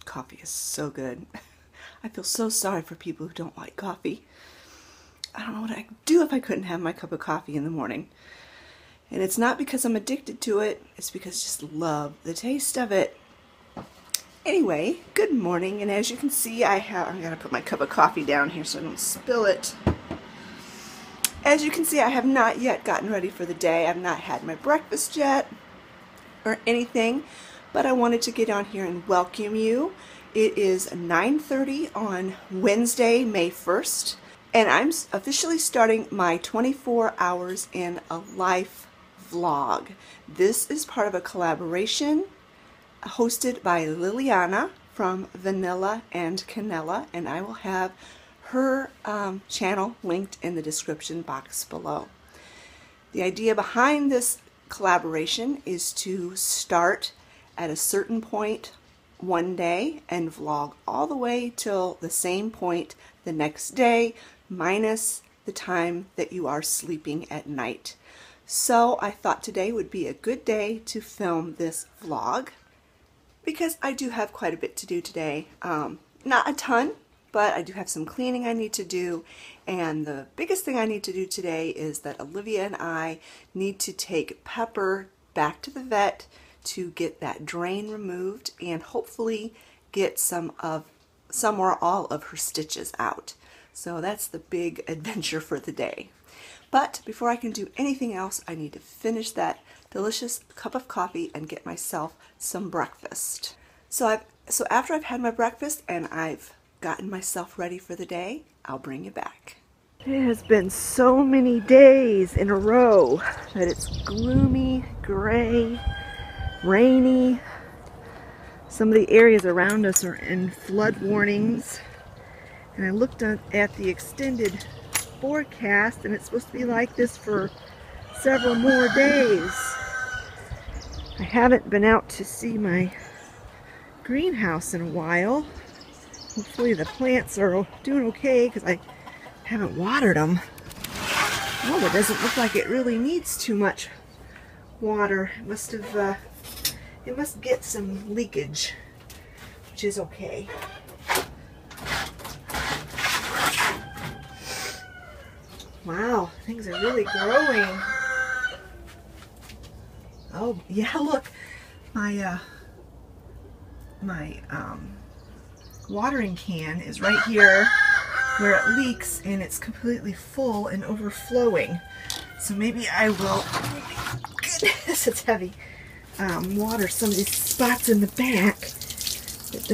Coffee is so good. I feel so sorry for people who don't like coffee. I don't know what I'd do if I couldn't have my cup of coffee in the morning. And it's not because I'm addicted to it, it's because I just love the taste of it. Anyway, good morning, and as you can see, I'm gonna put my cup of coffee down here so I don't spill it. As you can see, I have not yet gotten ready for the day. I've not had my breakfast yet or anything, but I wanted to get on here and welcome you. It is 9:30 on Wednesday, May 1st, and I'm officially starting my 24 hours in a life vlog. This is part of a collaboration hosted by Liliana from Vanilla Canela, and I will have her channel linked in the description box below. The idea behind this collaboration is to start at a certain point one day and vlog all the way till the same point the next day, minus the time that you are sleeping at night. So I thought today would be a good day to film this vlog because I do have quite a bit to do today. Not a ton, but I do have some cleaning I need to do, and the biggest thing I need to do today is that Olivia and I need to take Pepper back to the vet to get that drain removed and hopefully get some or all of her stitches out. So that's the big adventure for the day. But before I can do anything else, I need to finish that delicious cup of coffee and get myself some breakfast. So after I've had my breakfast and I've gotten myself ready for the day, I'll bring you back. It has been so many days in a row that it's gloomy, gray, rainy. Some of the areas around us are in flood warnings. And I looked at the extended forecast, and it's supposed to be like this for several more days. I haven't been out to see my greenhouse in a while. Hopefully the plants are doing okay because I haven't watered them. Well, it doesn't look like it really needs too much water. It must get some leakage, which is okay. Wow, things are really growing. Oh, yeah, look. My watering can is right here where it leaks, and it's completely full and overflowing. So maybe I will, goodness, it's heavy, water some of these spots in the back that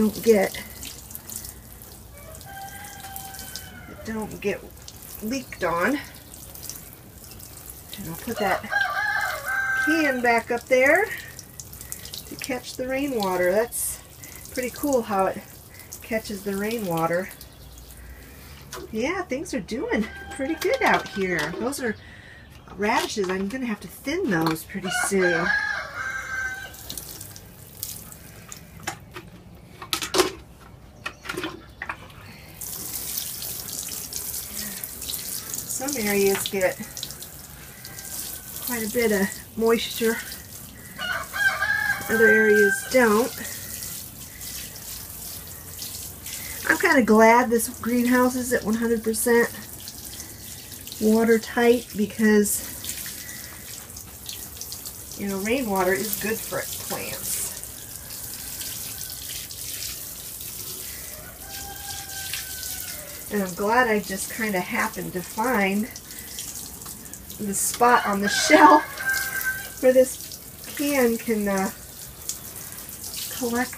don't get leaked on. And I'll put that can back up there to catch the rainwater. That's pretty cool how it catches the rainwater. Yeah, things are doing pretty good out here. Those are radishes. I'm gonna have to thin those pretty soon. Some areas get quite a bit of moisture, other areas don't. I'm kind of glad this greenhouse is at 100% watertight because, you know, rainwater is good for plants. And I'm glad I just kind of happened to find the spot on the shelf where this can collect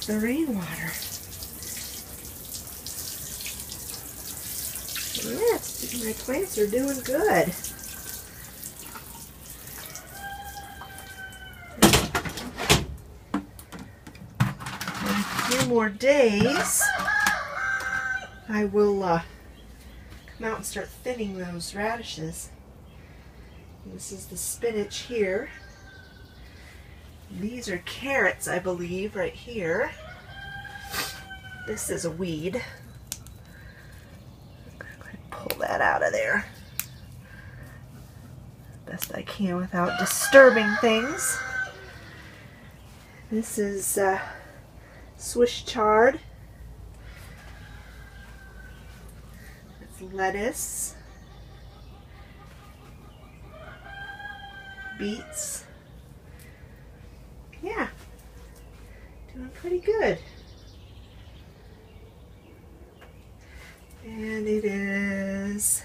the rainwater. Yes, my plants are doing good. In a few more days, I will come out and start thinning those radishes. And this is the spinach here. These are carrots, I believe, right here. This is a weed. I'm going to pull that out of there best I can without disturbing things. This is Swiss chard. It's lettuce, beets. Yeah, doing pretty good. And it is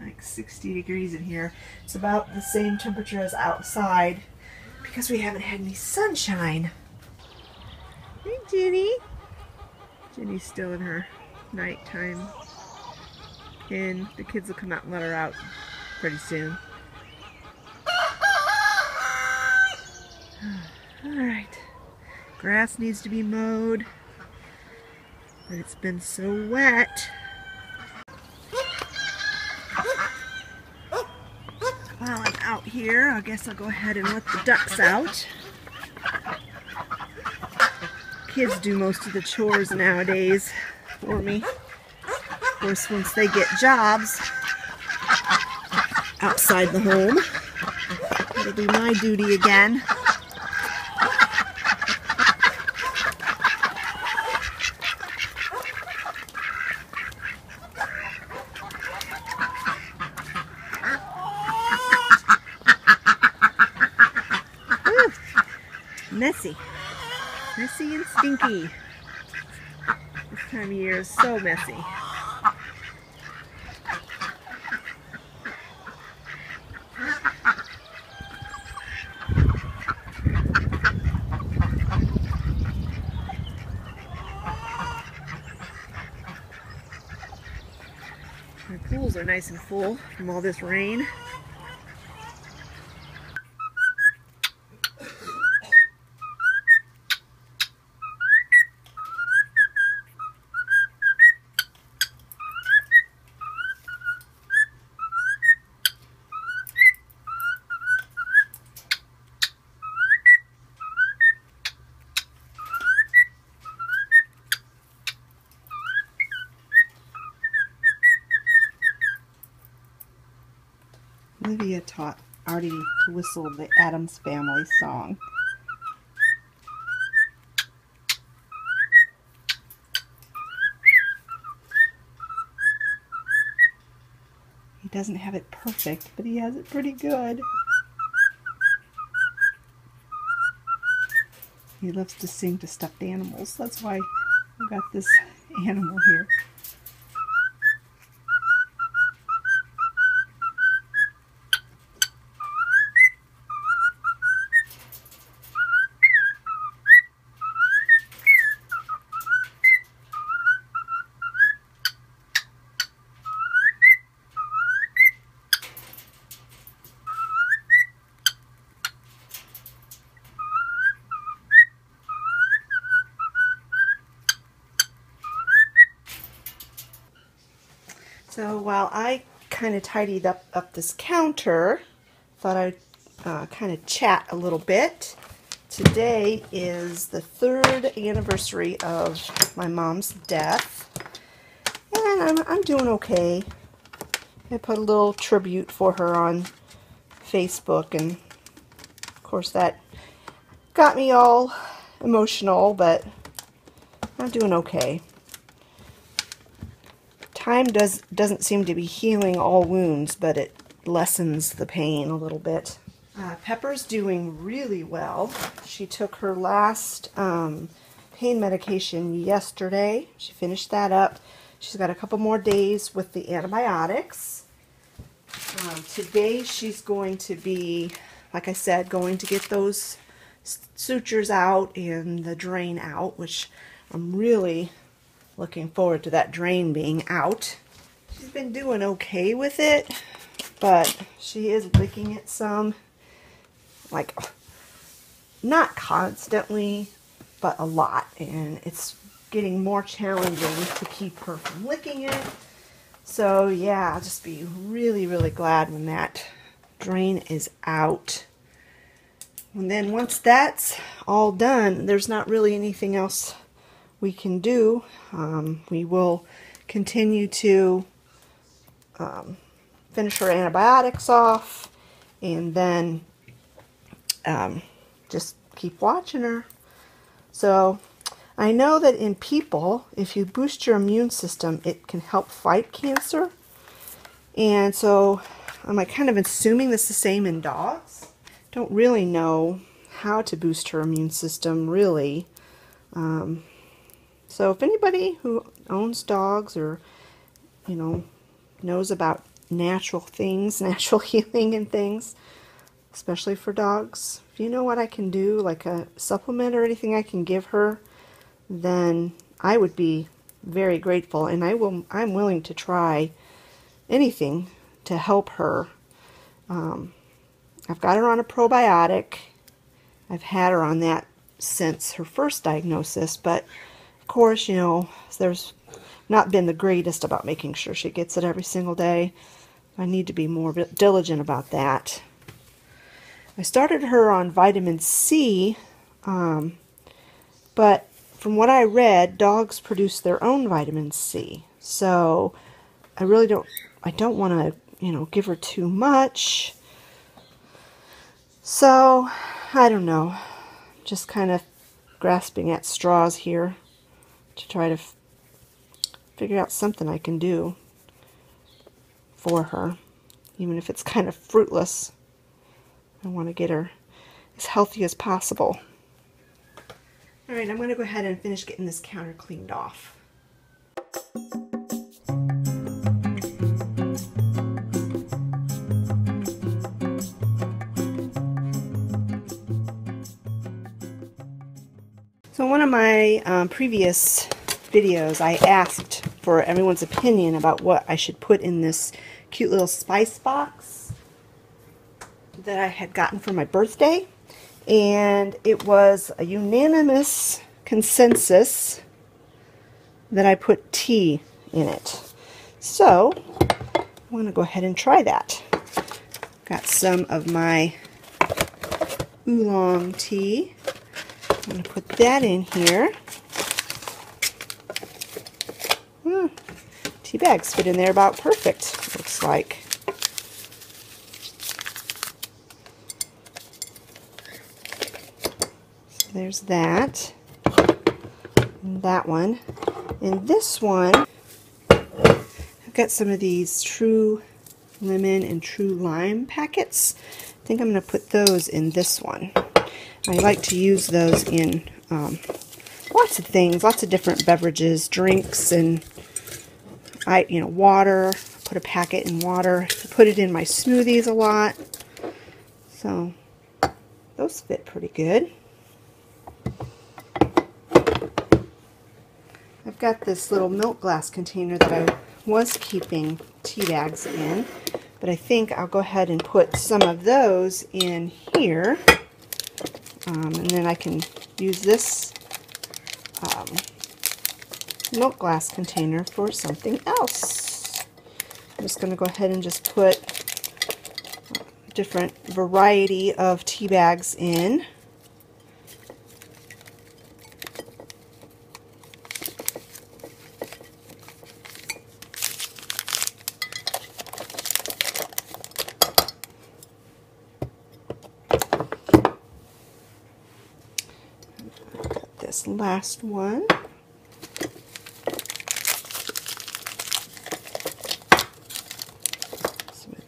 like 60 degrees in here. It's about the same temperature as outside because we haven't had any sunshine. Hey, Jenny. Jenny's still in her nighttime pen. The kids will come out and let her out pretty soon. Alright. Grass needs to be mowed, but it's been so wet. While I'm out here, I guess I'll go ahead and let the ducks out. Kids do most of the chores nowadays for me. Of course, once they get jobs outside the home, it'll be my duty again. Messy. Messy and stinky. This time of year is so messy. My pools are nice and full from all this rain. Olivia taught Artie to whistle the Addams Family song. He doesn't have it perfect, but he has it pretty good. He loves to sing to stuffed animals. That's why I've got this animal here. So while I kind of tidied up this counter, thought I'd kind of chat a little bit. Today is the 3rd anniversary of my mom's death, and I'm doing okay. I put a little tribute for her on Facebook, and of course that got me all emotional, but I'm doing okay. Time doesn't seem to be healing all wounds, but it lessens the pain a little bit. Pepper's doing really well. She took her last pain medication yesterday. She finished that up. She's got a couple more days with the antibiotics. Today she's going to be, like I said, going to get those sutures out and the drain out, which I'm really looking forward to that drain being out. She's been doing okay with it, but she is licking it some, like not constantly, but a lot, and it's getting more challenging to keep her from licking it. So yeah, I'll just be really, really glad when that drain is out. And then once that's all done, there's not really anything else we can do. We will continue to finish her antibiotics off, and then just keep watching her. So I know that in people, if you boost your immune system, it can help fight cancer. And so I'm like kind of assuming this is the same in dogs. Don't really know how to boost her immune system, really. So if anybody who owns dogs or, you know, knows about natural things, natural healing and things, especially for dogs, if you know what I can do, like a supplement or anything I can give her, then I would be very grateful, and I'm willing to try anything to help her. I've got her on a probiotic. I've had her on that since her first diagnosis, but of course, you know, there's not been the greatest about making sure she gets it every single day. I need to be more diligent about that. I started her on vitamin C, but from what I read, dogs produce their own vitamin C. So I don't want to, you know, give her too much. So I don't know, just kind of grasping at straws here to try to figure out something I can do for her, even if it's kind of fruitless. I want to get her as healthy as possible. Alright, I'm going to go ahead and finish getting this counter cleaned off. So in one of my previous videos, I asked for everyone's opinion about what I should put in this cute little spice box that I had gotten for my birthday, and it was a unanimous consensus that I put tea in it. So I'm going to go ahead and try that. Got some of my oolong tea. I'm going to put that in here. Tea bags fit in there about perfect, looks like. So there's that. And that one. And this one, I've got some of these True Lemon and True Lime packets. I think I'm going to put those in this one. I like to use those in lots of things, lots of different beverages, drinks, and water. Put a packet in water. I put it in my smoothies a lot. So those fit pretty good. I've got this little milk glass container that I was keeping tea bags in, but I think I'll go ahead and put some of those in here, and then I can use this milk glass container for something else. I'm just going to go ahead and just put a different variety of tea bags in. Got this last one.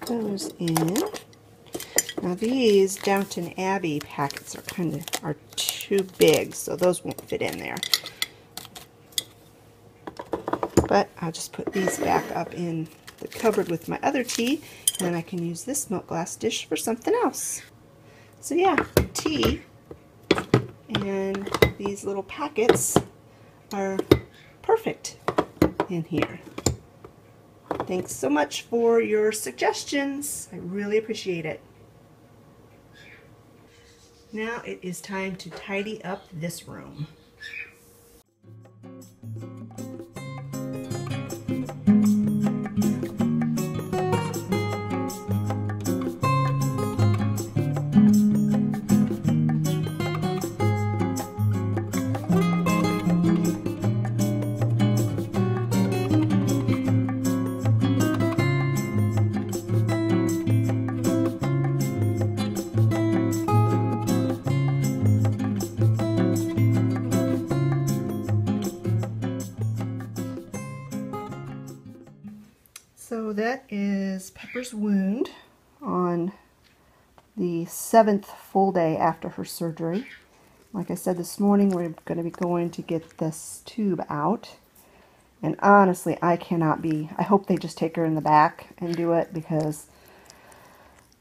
Those in. Now these Downton Abbey packets are too big, so those won't fit in there. But I'll just put these back up in the cupboard with my other tea, and then I can use this milk glass dish for something else. So yeah, tea and these little packets are perfect in here. Thanks so much for your suggestions. I really appreciate it. Now it is time to tidy up this room. So that is Pepper's wound on the 7th full day after her surgery. Like I said this morning, we're going to be going to get this tube out. And honestly, I hope they just take her in the back and do it, because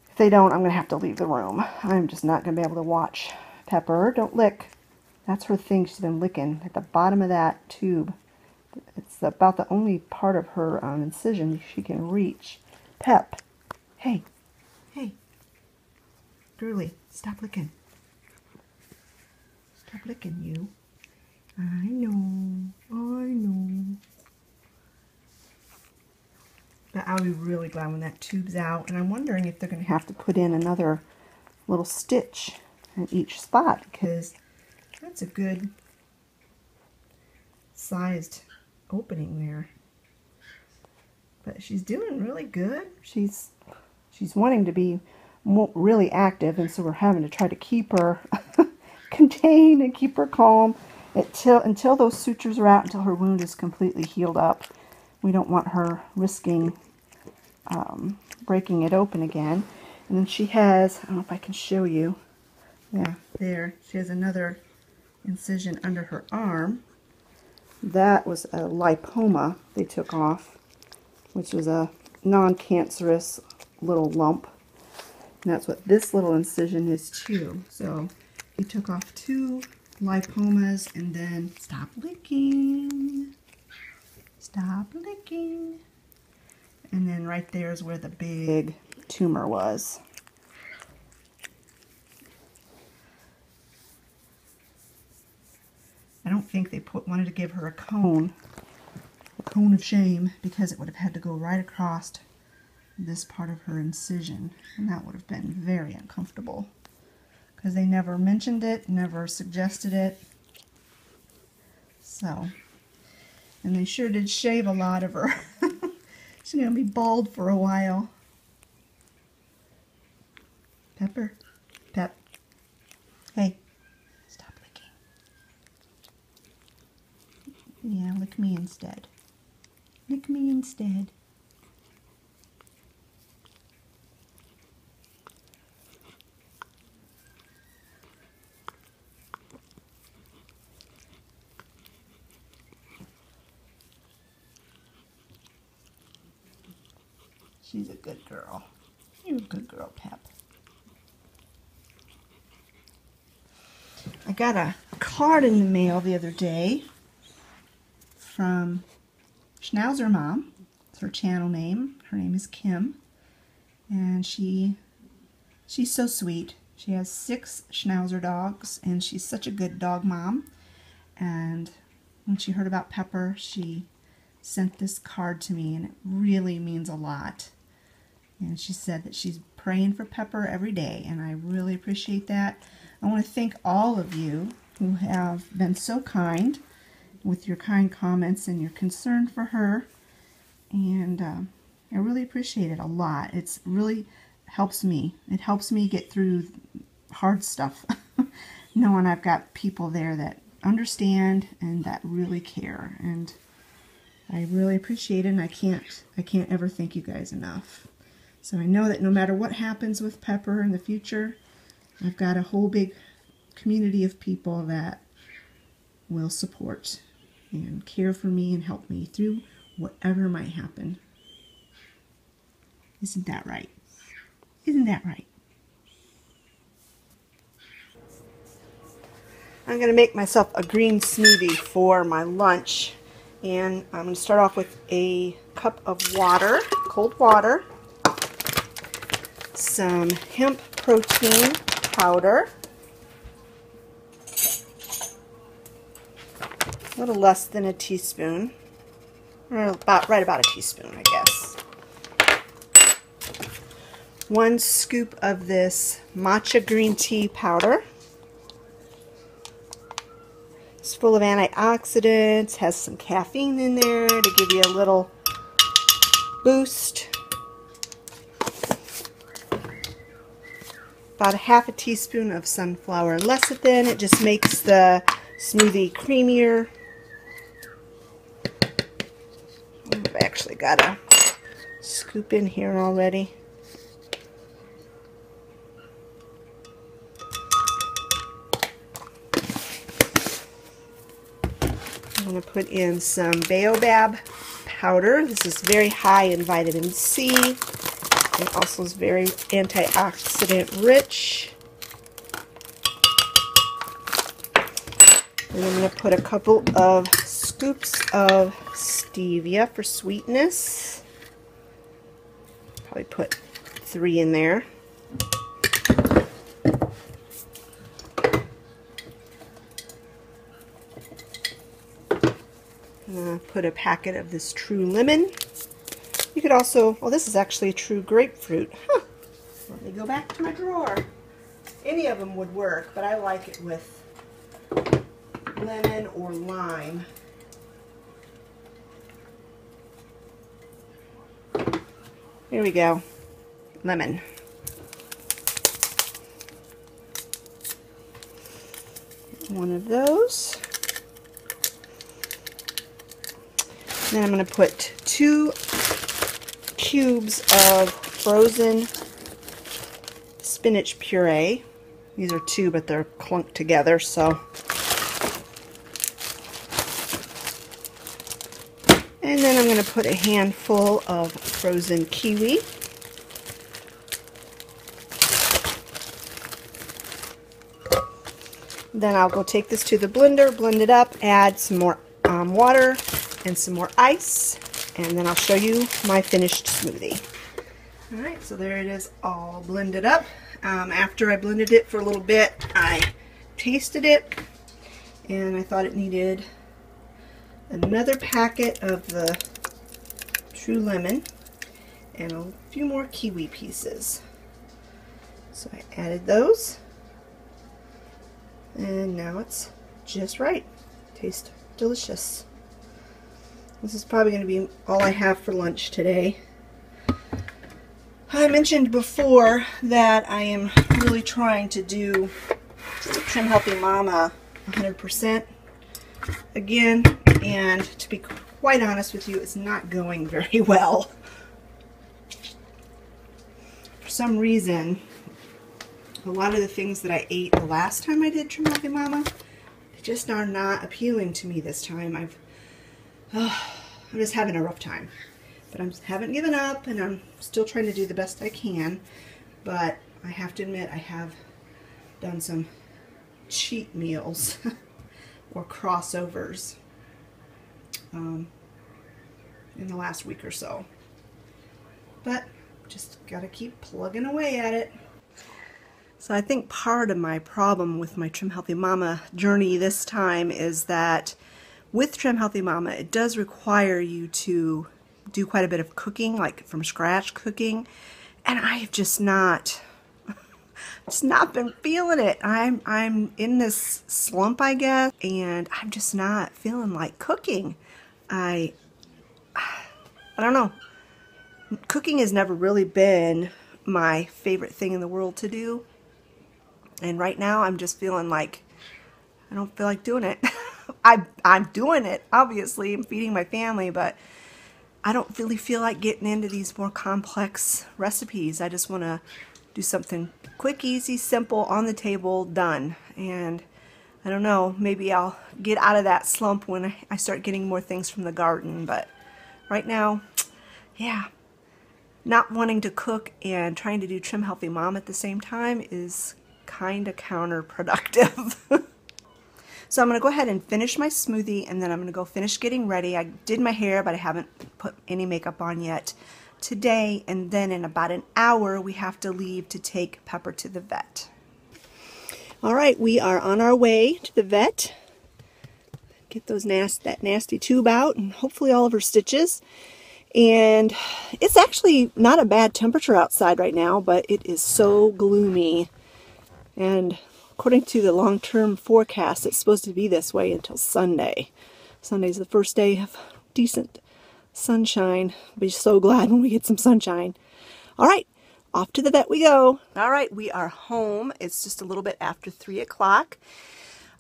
if they don't, I'm going to have to leave the room. I'm just not going to be able to watch Pepper. Don't lick. That's her thing. She's been licking at the bottom of that tube. It's about the only part of her incision she can reach. Pep. Hey. Hey. Girly, stop licking. Stop licking, you. I know. I know. But I'll be really glad when that tube's out. And I'm wondering if they're going to have to put in another little stitch in each spot, because that's a good sized opening there. But she's doing really good. She's wanting to be really active, and so we're having to try to keep her contained and keep her calm until those sutures are out, until her wound is completely healed up. We don't want her risking breaking it open again. And then she has, I don't know if I can show you, yeah, there, she has another incision under her arm. That was a lipoma they took off, which was a non-cancerous little lump. And that's what this little incision is too. So he took off 2 lipomas, and then stop licking. Stop licking. And then right there is where the big tumor was. I don't think they wanted to give her a cone of shame, because it would have had to go right across this part of her incision, and that would have been very uncomfortable, because they never mentioned it, never suggested it. So, and they sure did shave a lot of her. She's going to be bald for a while. Pepper. Pep. Hey. Stop licking. Yeah, lick me instead. Lick me instead. She's a good girl. You're a good girl, Pep. I got a card in the mail the other day from Schnauzer Mom. It's her channel name. Her name is Kim. And she's so sweet. She has 6 Schnauzer dogs, and she's such a good dog mom. And when she heard about Pepper, she sent this card to me, and it really means a lot. And she said that she's praying for Pepper every day, and I really appreciate that. I want to thank all of you who have been so kind with your kind comments and your concern for her. And I really appreciate it a lot. It's really helps me. It helps me get through hard stuff, knowing I've got people there that understand and that really care. And I really appreciate it, and I can't ever thank you guys enough. So I know that no matter what happens with Pepper in the future, I've got a whole big community of people that will support and care for me and help me through whatever might happen. Isn't that right? Isn't that right? I'm going to make myself a green smoothie for my lunch. And I'm going to start off with a cup of water, cold water, some hemp protein powder, a little less than a teaspoon, or right about a teaspoon, I guess. 1 scoop of this matcha green tea powder. It's full of antioxidants, has some caffeine in there to give you a little boost. About a half a teaspoon of sunflower lecithin. It just makes the smoothie creamier. I've actually got a scoop in here already. I'm going to put in some baobab powder. This is very high in vitamin C. It also is very antioxidant rich. And I'm going to put a couple of scoops of stevia for sweetness. Probably put 3 in there. Put a packet of this True Lemon. You could also, well, this is actually a True Grapefruit. Huh. Let me go back to my drawer. Any of them would work, but I like it with lemon or lime. Here we go. Lemon. One of those. Then I'm going to put 2 cubes of frozen spinach puree. These are 2, but they're clunked together, so. And then I'm going to put a handful of frozen kiwi. Then I'll go take this to the blender, blend it up, add some more water and some more ice, and then I'll show you my finished smoothie. Alright, so there it is, all blended up. After I blended it for a little bit, I tasted it, and I thought it needed another packet of the True Lemon and a few more kiwi pieces. So I added those, and now it's just right. Tastes delicious. This is probably going to be all I have for lunch today. I mentioned before that I am really trying to do Trim Healthy Mama 100% again, and to be quite honest with you, it's not going very well. For some reason, a lot of the things that I ate the last time I did Trim Healthy Mama, they just are not appealing to me this time. I'm just having a rough time. But I haven't given up, and I'm still trying to do the best I can. But I have to admit, I have done some cheat meals or crossovers in the last week or so. But just gotta keep plugging away at it. So I think part of my problem with my Trim Healthy Mama journey this time is that with Trim Healthy Mama, it does require you to do quite a bit of cooking, like from scratch cooking, and I have just not been feeling it. I'm in this slump, I guess, and I'm just not feeling like cooking. I don't know. Cooking has never really been my favorite thing in the world to do, and right now I'm just feeling like I don't feel like doing it. I'm doing it, obviously. I'm feeding my family, but I don't really feel like getting into these more complex recipes. I just want to do something quick, easy, simple, on the table, done. And I don't know, maybe I'll get out of that slump when I start getting more things from the garden. But right now, yeah, not wanting to cook and trying to do Trim Healthy Mom at the same time is kind of counterproductive. So I'm going to go ahead and finish my smoothie, and then I'm going to go finish getting ready. I did my hair, but I haven't put any makeup on yet today, and then in about an hour we have to leave to take Pepper to the vet. Alright, we are on our way to the vet. Get that nasty tube out and hopefully all of her stitches. And it's actually not a bad temperature outside right now, but it is so gloomy. And according to the long-term forecast, it's supposed to be this way until Sunday. Sunday's the first day of decent sunshine. I'll be so glad when we get some sunshine. All right, off to the vet we go. All right, we are home. It's just a little bit after 3 o'clock.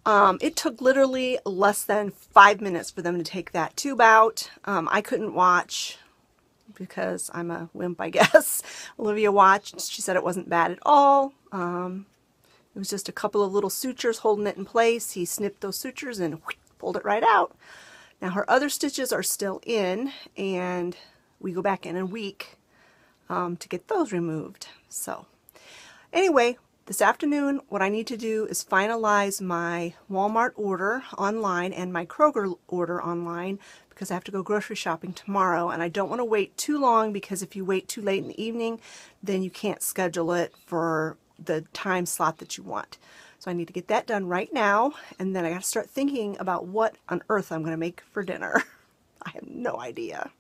It took literally less than 5 minutes for them to take that tube out. I couldn't watch because I'm a wimp, I guess. Olivia watched. She said it wasn't bad at all. It was just a couple of little sutures holding it in place. He snipped those sutures and pulled it right out. Now her other stitches are still in, and we go back in a week to get those removed. So anyway, this afternoon what I need to do is finalize my Walmart order online and my Kroger order online, because I have to go grocery shopping tomorrow, and I don't want to wait too long, because if you wait too late in the evening, then you can't schedule it for the time slot that you want. So I need to get that done right now, and then I got to start thinking about what on earth I'm going to make for dinner. I have no idea.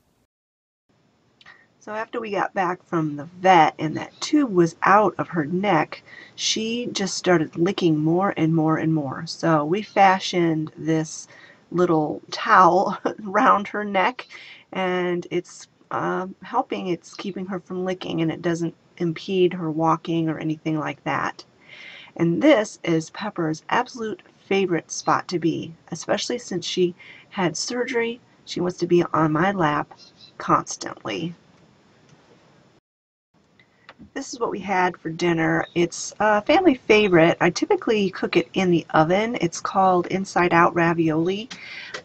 So after we got back from the vet and that tube was out of her neck, she just started licking more and more and more. So we fashioned this little towel around her neck, and it's helping. It's keeping her from licking, and it doesn't impede her walking or anything like that. And this is Pepper's absolute favorite spot to be, especially since she had surgery. She wants to be on my lap constantly. This is what we had for dinner. It's a family favorite. I typically cook it in the oven. It's called Inside Out Ravioli,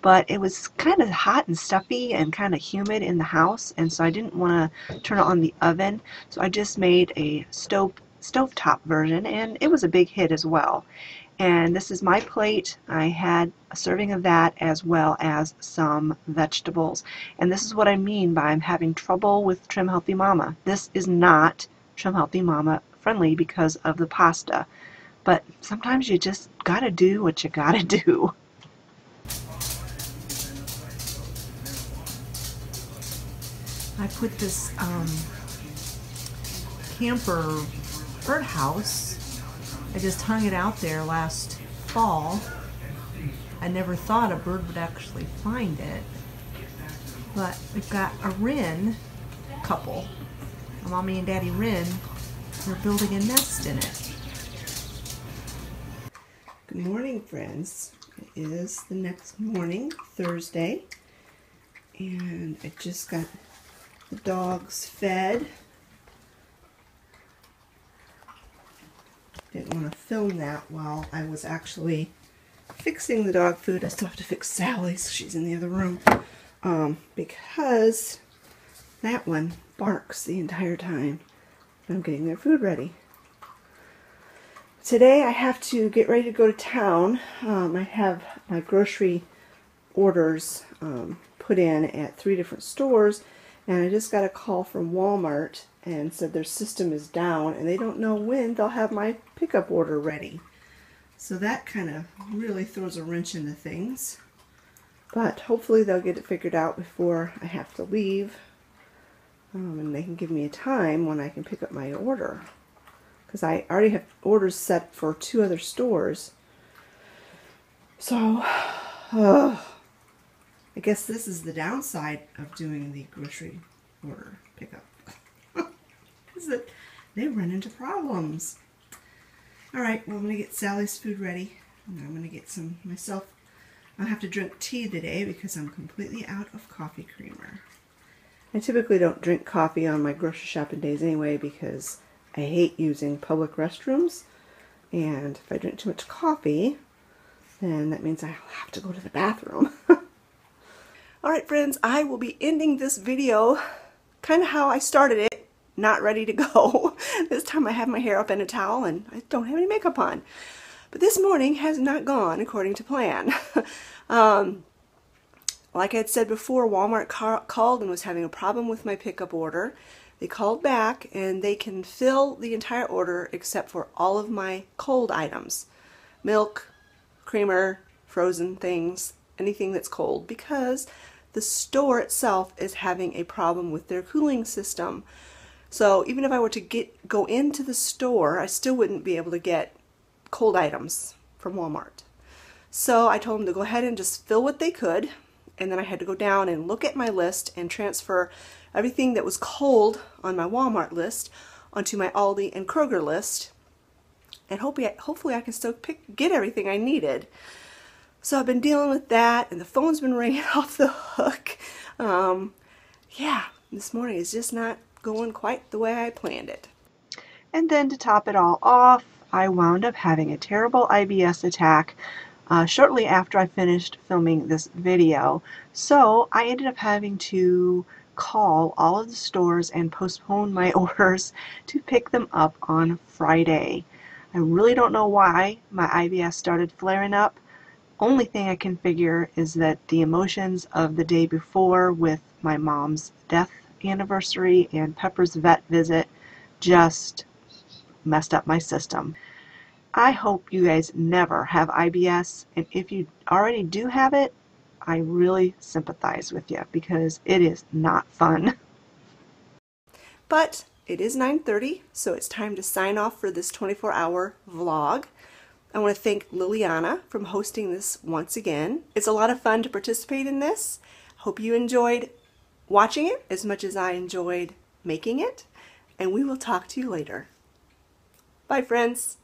but it was kind of hot and stuffy and kind of humid in the house, and so I didn't want to turn it on the oven, so I just made a stovetop version, and it was a big hit as well. And this is my plate. I had a serving of that as well as some vegetables. And this is what I mean by I'm having trouble with Trim Healthy Mama. This is not Trim Healthy Mama friendly because of the pasta. But sometimes you just gotta do what you gotta do. I put this camper birdhouse. I just hung it out there last fall. I never thought a bird would actually find it. But we've got a wren couple. Mommy and Daddy Wren. They're building a nest in it. Good morning, friends. It is the next morning, Thursday. And I just got the dogs fed. Didn't want to film that while I was actually fixing the dog food. I still have to fix Sally's. She's in the other room. Because that one barks the entire time I'm getting their food ready. Today I have to get ready to go to town. I have my grocery orders put in at 3 different stores, and I just got a call from Walmart and said their system is down and they don't know when they'll have my pickup order ready. So that kind of really throws a wrench into things. But hopefully they'll get it figured out before I have to leave. And they can give me a time when I can pick up my order. Because I already have orders set for 2 other stores. So, I guess this is the downside of doing the grocery order pickup. Is that they run into problems. Alright, well I'm going to get Sally's food ready. And I'm going to get some myself. I'll have to drink tea today because I'm completely out of coffee creamer. I typically don't drink coffee on my grocery shopping days anyway because I hate using public restrooms. And if I drink too much coffee, then that means I'll have to go to the bathroom. Alright friends, I will be ending this video kind of how I started it. Not ready to go. This time I have my hair up in a towel and I don't have any makeup on. But this morning has not gone according to plan. Like I had said before, Walmart called and was having a problem with my pickup order. They called back and they can fill the entire order except for all of my cold items. Milk, creamer, frozen things, anything that's cold, because the store itself is having a problem with their cooling system. So even if I were to go into the store, I still wouldn't be able to get cold items from Walmart. So I told them to go ahead and just fill what they could, and then I had to go down and look at my list and transfer everything that was cold on my Walmart list onto my Aldi and Kroger list, and hopefully I can still get everything I needed. So I've been dealing with that, and the phone's been ringing off the hook. Yeah, This morning is just not going quite the way I planned it. And then to top it all off, I wound up having a terrible IBS attack shortly after I finished filming this video. So I ended up having to call all of the stores and postpone my orders to pick them up on Friday. I really don't know why my IBS started flaring up. Only thing I can figure is that the emotions of the day before with my mom's death anniversary and Pepper's vet visit just messed up my system. I hope you guys never have IBS, and if you already do have it, I really sympathize with you because it is not fun. But it is 9:30, so it's time to sign off for this 24-hour vlog. I want to thank Liliana for hosting this once again. It's a lot of fun to participate in this. Hope you enjoyed watching it as much as I enjoyed making it, and we will talk to you later. Bye, friends.